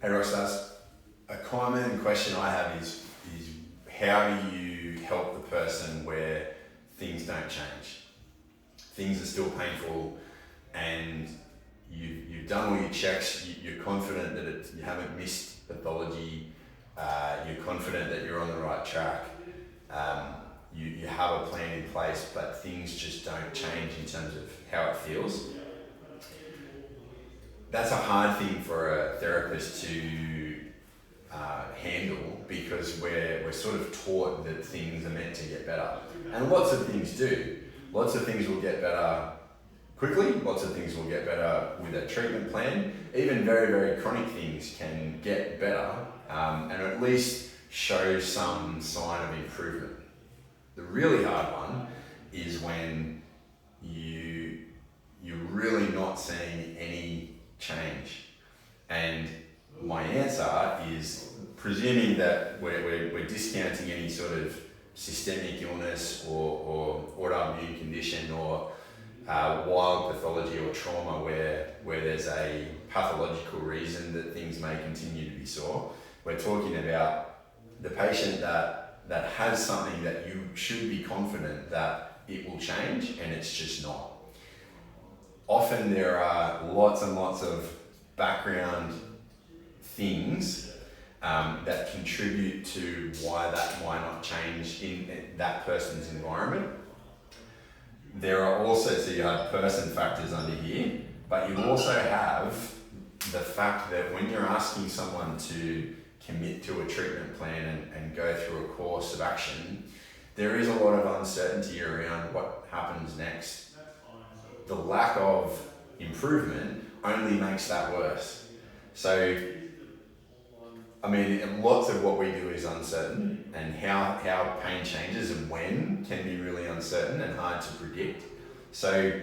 Hey Ross, a common question I have is how do you help the person where things don't change? Things are still painful and you've done all your checks, you're confident that you haven't missed pathology, you're confident that you're on the right track, you have a plan in place, but things just don't change in terms of how it feels. That's a hard thing for a therapist to handle because we're sort of taught that things are meant to get better. And lots of things do. Lots of things will get better quickly, lots of things will get better with a treatment plan. Even very, very chronic things can get better and at least show some sign of improvement. The really hard one is when you're really not seeing any change. And my answer is, presuming that we're discounting any sort of systemic illness or autoimmune condition or wild pathology or trauma where there's a pathological reason that things may continue to be sore. We're talking about the patient that has something that you should be confident that it will change and it's just not. Often there are lots and lots of background things that contribute to why that might not change in that person's environment. There are also, so you have person factors under here, but you also have the fact that when you're asking someone to commit to a treatment plan and go through a course of action, there is a lot of uncertainty around what happens next. The lack of improvement only makes that worse. So, I mean, lots of what we do is uncertain, and how pain changes and when can be really uncertain and hard to predict. So,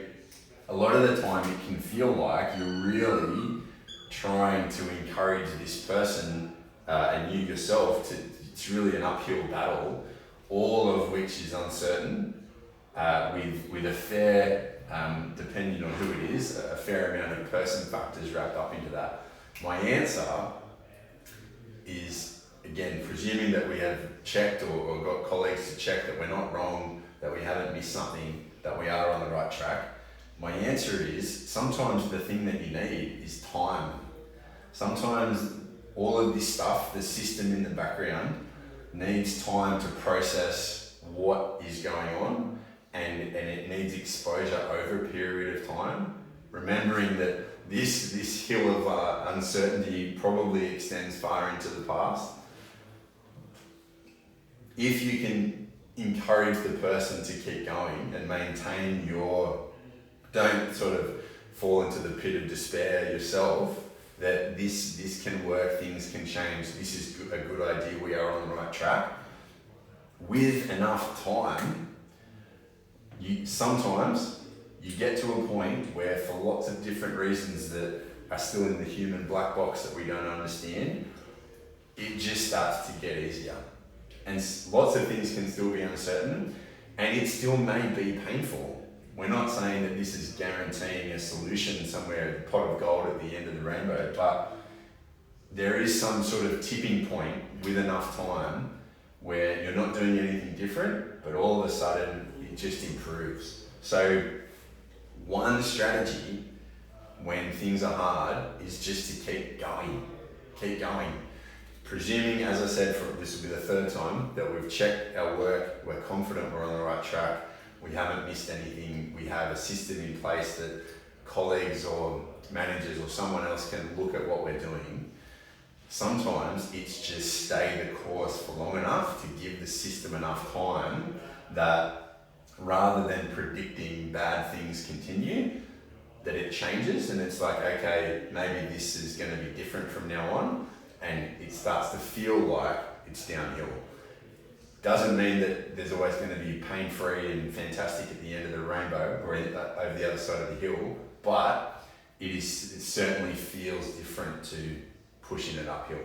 a lot of the time it can feel like you're really trying to encourage this person and you yourself it's really an uphill battle, all of which is uncertain, with a fair, depending on who it is, a fair amount of person factors wrapped up into that. My answer is, again, presuming that we have checked or got colleagues to check that we're not wrong, that we haven't missed something, that we are on the right track. My answer is sometimes the thing that you need is time. Sometimes all of this stuff, the system in the background, needs time to process what is going on, and it needs exposure over a period of time. Remembering that this hill of uncertainty probably extends far into the past. If you can encourage the person to keep going and maintain don't sort of fall into the pit of despair yourself, that this can work, things can change, this is a good idea, we are on the right track. With enough time, sometimes you get to a point where, for lots of different reasons that are still in the human black box that we don't understand, it just starts to get easier. And lots of things can still be uncertain, and it still may be painful. We're not saying that this is guaranteeing a solution somewhere, a pot of gold at the end of the rainbow, but there is some sort of tipping point with enough time where you're not doing anything different, but all of a sudden it just improves. So one strategy when things are hard is just to keep going. Presuming, as I said, this will be the third time, that we've checked our work, we're confident we're on the right track, we haven't missed anything, we have a system in place that colleagues or managers or someone else can look at what we're doing. Sometimes it's just stay the course for long enough to give the system enough time that rather than predicting bad things continue, that it changes and it's like, okay, maybe this is going to be different from now on, and it starts to feel like it's downhill. Doesn't mean that there's always going to be pain-free and fantastic at the end of the rainbow or over the other side of the hill, but it certainly feels different to pushing it uphill.